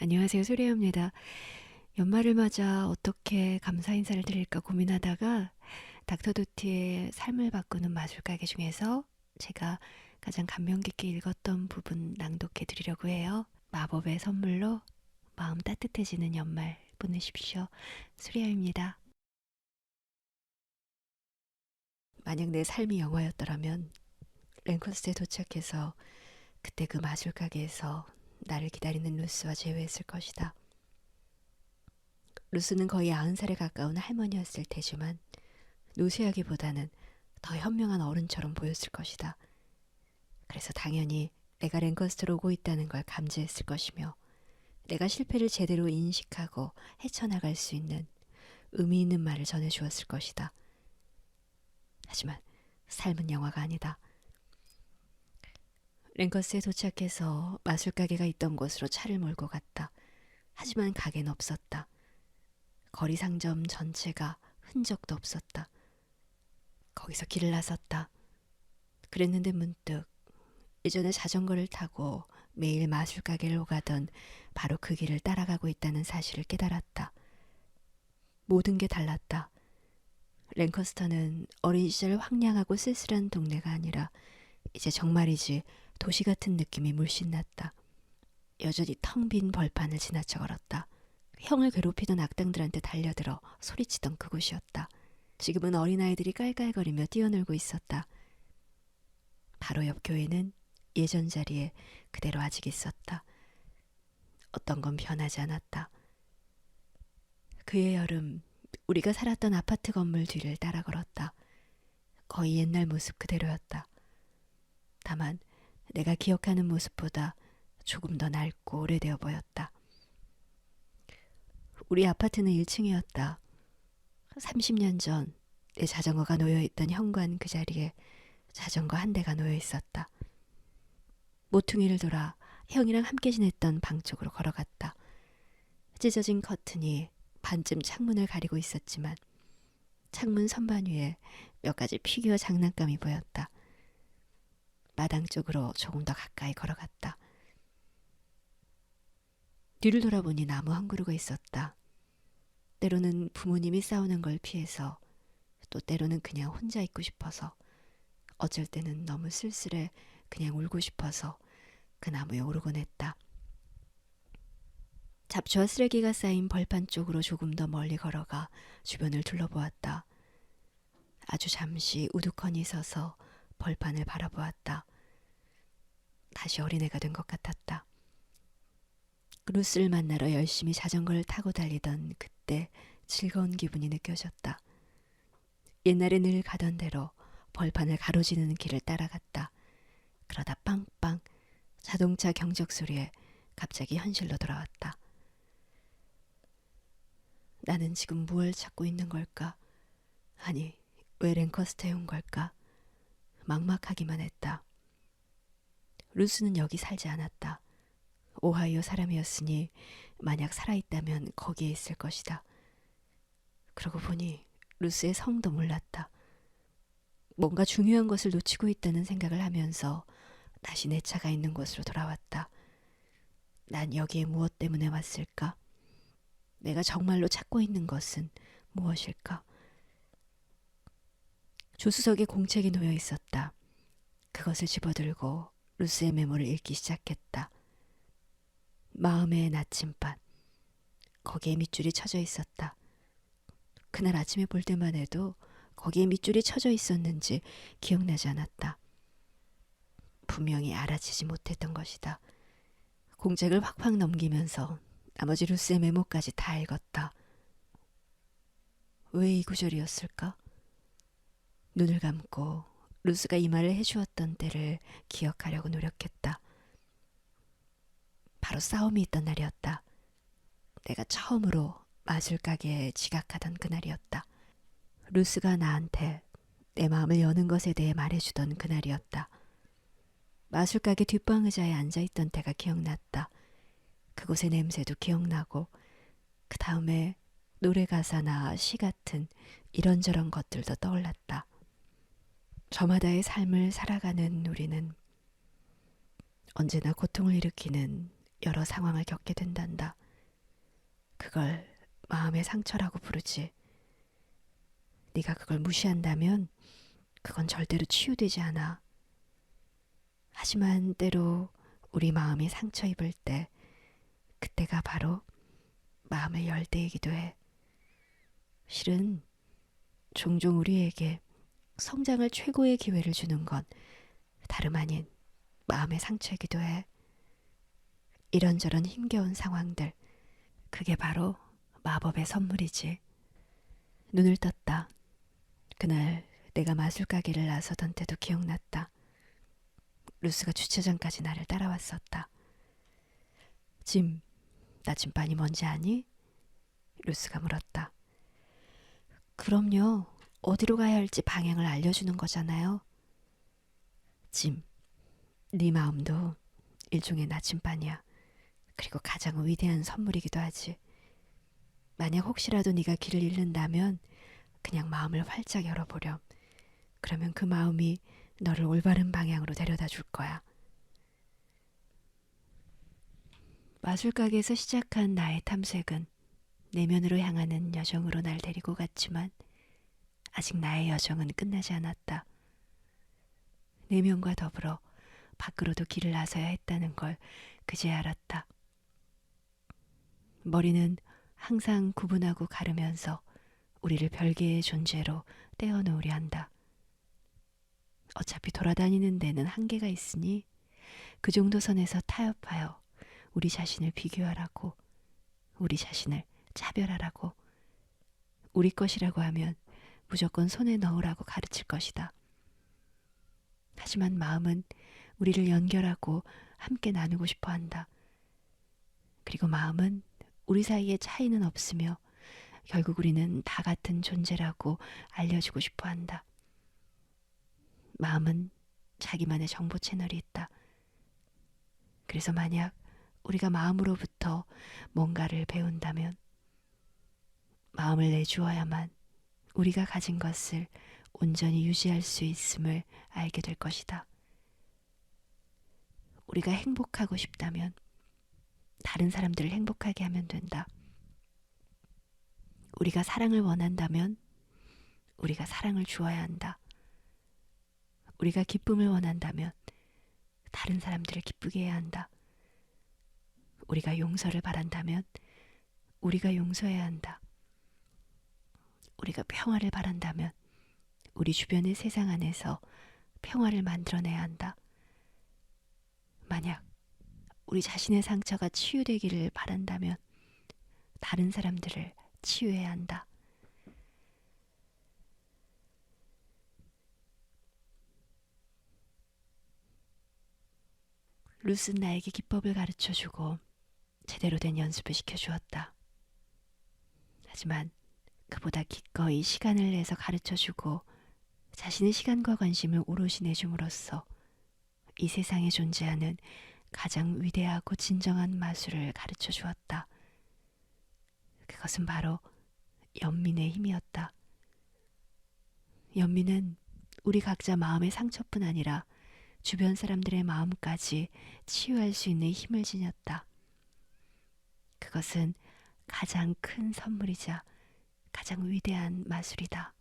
안녕하세요. 소리야입니다. 연말을 맞아 어떻게 감사 인사를 드릴까 고민하다가 닥터 도티의 삶을 바꾸는 마술가게 중에서 제가 가장 감명 깊게 읽었던 부분 낭독해 드리려고 해요. 마법의 선물로 마음 따뜻해지는 연말 보내십시오. 소리야입니다. 만약 내 삶이 영화였더라면 랭커스에 도착해서 그때 그 마술 가게에서 나를 기다리는 루스와 재회했을 것이다. 루스는 거의 90살에 가까운 할머니였을 테지만 노쇠하기보다는 더 현명한 어른처럼 보였을 것이다. 그래서 당연히 내가 랭커스터로 오고 있다는 걸 감지했을 것이며 내가 실패를 제대로 인식하고 헤쳐나갈 수 있는 의미 있는 말을 전해주었을 것이다. 하지만 삶은 영화가 아니다. 랭커스에 도착해서 마술가게가 있던 곳으로 차를 몰고 갔다. 하지만 가게는 없었다. 거리 상점 전체가 흔적도 없었다. 거기서 길을 나섰다. 그랬는데 문득 예전에 자전거를 타고 매일 마술가게를 오가던 바로 그 길을 따라가고 있다는 사실을 깨달았다. 모든 게 달랐다. 랭커스터는 어린 시절 황량하고 쓸쓸한 동네가 아니라 이제 정말이지 도시 같은 느낌이 물씬 났다. 여전히 텅 빈 벌판을 지나쳐 걸었다. 형을 괴롭히던 악당들한테 달려들어 소리치던 그곳이었다. 지금은 어린아이들이 깔깔거리며 뛰어놀고 있었다. 바로 옆 교회는 예전 자리에 그대로 아직 있었다. 어떤 건 변하지 않았다. 그해 여름 우리가 살았던 아파트 건물 뒤를 따라 걸었다. 거의 옛날 모습 그대로였다. 다만 내가 기억하는 모습보다 조금 더 낡고 오래되어 보였다. 우리 아파트는 1층이었다. 30년 전 내 자전거가 놓여있던 현관 그 자리에 자전거 한 대가 놓여 있었다. 모퉁이를 돌아 형이랑 함께 지냈던 방 쪽으로 걸어갔다. 찢어진 커튼이 반쯤 창문을 가리고 있었지만 창문 선반 위에 몇 가지 피규어 장난감이 보였다. 마당 쪽으로 조금 더 가까이 걸어갔다. 뒤를 돌아보니 나무 한 그루가 있었다. 때로는 부모님이 싸우는 걸 피해서, 또 때로는 그냥 혼자 있고 싶어서, 어쩔 때는 너무 쓸쓸해 그냥 울고 싶어서 그 나무에 오르곤 했다. 잡초와 쓰레기가 쌓인 벌판 쪽으로 조금 더 멀리 걸어가 주변을 둘러보았다. 아주 잠시 우두커니 서서 벌판을 바라보았다. 다시 어린애가 된 것 같았다. 루스를 만나러 열심히 자전거를 타고 달리던 그때 즐거운 기분이 느껴졌다. 옛날에 늘 가던 대로 벌판을 가로지르는 길을 따라갔다. 그러다 빵빵 자동차 경적 소리에 갑자기 현실로 돌아왔다. 나는 지금 무엇을 찾고 있는 걸까? 아니, 왜 랭커스터에 온 걸까? 막막하기만 했다. 루스는 여기 살지 않았다. 오하이오 사람이었으니 만약 살아있다면 거기에 있을 것이다. 그러고 보니 루스의 성도 몰랐다. 뭔가 중요한 것을 놓치고 있다는 생각을 하면서 다시 내 차가 있는 곳으로 돌아왔다. 난 여기에 무엇 때문에 왔을까? 내가 정말로 찾고 있는 것은 무엇일까? 조수석에 공책이 놓여 있었다. 그것을 집어들고 루스의 메모를 읽기 시작했다. 마음의 나침반. 거기에 밑줄이 쳐져 있었다. 그날 아침에 볼 때만 해도 거기에 밑줄이 쳐져 있었는지 기억나지 않았다. 분명히 알아채지 못했던 것이다. 공책을 확확 넘기면서 나머지 루스의 메모까지 다 읽었다. 왜 이 구절이었을까? 눈을 감고 루스가 이 말을 해주었던 때를 기억하려고 노력했다. 바로 싸움이 있던 날이었다. 내가 처음으로 마술 가게에 지각하던 그날이었다. 루스가 나한테 내 마음을 여는 것에 대해 말해주던 그날이었다. 마술 가게 뒷방 의자에 앉아있던 때가 기억났다. 그곳의 냄새도 기억나고 그 다음에 노래 가사나 시 같은 이런저런 것들도 떠올랐다. 저마다의 삶을 살아가는 우리는 언제나 고통을 일으키는 여러 상황을 겪게 된단다. 그걸 마음의 상처라고 부르지. 네가 그걸 무시한다면 그건 절대로 치유되지 않아. 하지만 때로 우리 마음이 상처 입을 때 그때가 바로 마음의 열 때이기도 해. 실은 종종 우리에게 성장을 최고의 기회를 주는 건 다름 아닌 마음의 상처이기도 해. 이런저런 힘겨운 상황들, 그게 바로 마법의 선물이지. 눈을 떴다. 그날 내가 마술 가게를 나서던 때도 기억났다. 루스가 주차장까지 나를 따라왔었다. 짐, 나침반이 뭔지 아니? 루스가 물었다. 그럼요. 어디로 가야 할지 방향을 알려주는 거잖아요. 짐, 네 마음도 일종의 나침반이야. 그리고 가장 위대한 선물이기도 하지. 만약 혹시라도 네가 길을 잃는다면 그냥 마음을 활짝 열어보렴. 그러면 그 마음이 너를 올바른 방향으로 데려다 줄 거야. 마술 가게에서 시작한 나의 탐색은 내면으로 향하는 여정으로 날 데리고 갔지만 아직 나의 여정은 끝나지 않았다. 내면과 더불어 밖으로도 길을 나서야 했다는 걸 그제야 알았다. 머리는 항상 구분하고 가르면서 우리를 별개의 존재로 떼어놓으려 한다. 어차피 돌아다니는 데는 한계가 있으니 그 정도 선에서 타협하여 우리 자신을 비교하라고, 우리 자신을 차별하라고, 우리 것이라고 하면 무조건 손에 넣으라고 가르칠 것이다. 하지만 마음은 우리를 연결하고 함께 나누고 싶어 한다. 그리고 마음은 우리 사이에 차이는 없으며 결국 우리는 다 같은 존재라고 알려주고 싶어 한다. 마음은 자기만의 정보 채널이 있다. 그래서 만약 우리가 마음으로부터 뭔가를 배운다면 마음을 내주어야만 우리가 가진 것을 온전히 유지할 수 있음을 알게 될 것이다. 우리가 행복하고 싶다면 다른 사람들을 행복하게 하면 된다. 우리가 사랑을 원한다면 우리가 사랑을 주어야 한다. 우리가 기쁨을 원한다면 다른 사람들을 기쁘게 해야 한다. 우리가 용서를 바란다면 우리가 용서해야 한다. 우리가 평화를 바란다면 우리 주변의 세상 안에서 평화를 만들어내야 한다. 만약 우리 자신의 상처가 치유되기를 바란다면 다른 사람들을 치유해야 한다. 루스는 나에게 기법을 가르쳐주고 제대로 된 연습을 시켜주었다. 하지만 그보다 기꺼이 시간을 내서 가르쳐주고 자신의 시간과 관심을 오롯이 내줌으로써 이 세상에 존재하는 가장 위대하고 진정한 마술을 가르쳐 주었다. 그것은 바로 연민의 힘이었다. 연민은 우리 각자 마음의 상처뿐 아니라 주변 사람들의 마음까지 치유할 수 있는 힘을 지녔다. 그것은 가장 큰 선물이자 가장 위대한 마술이다.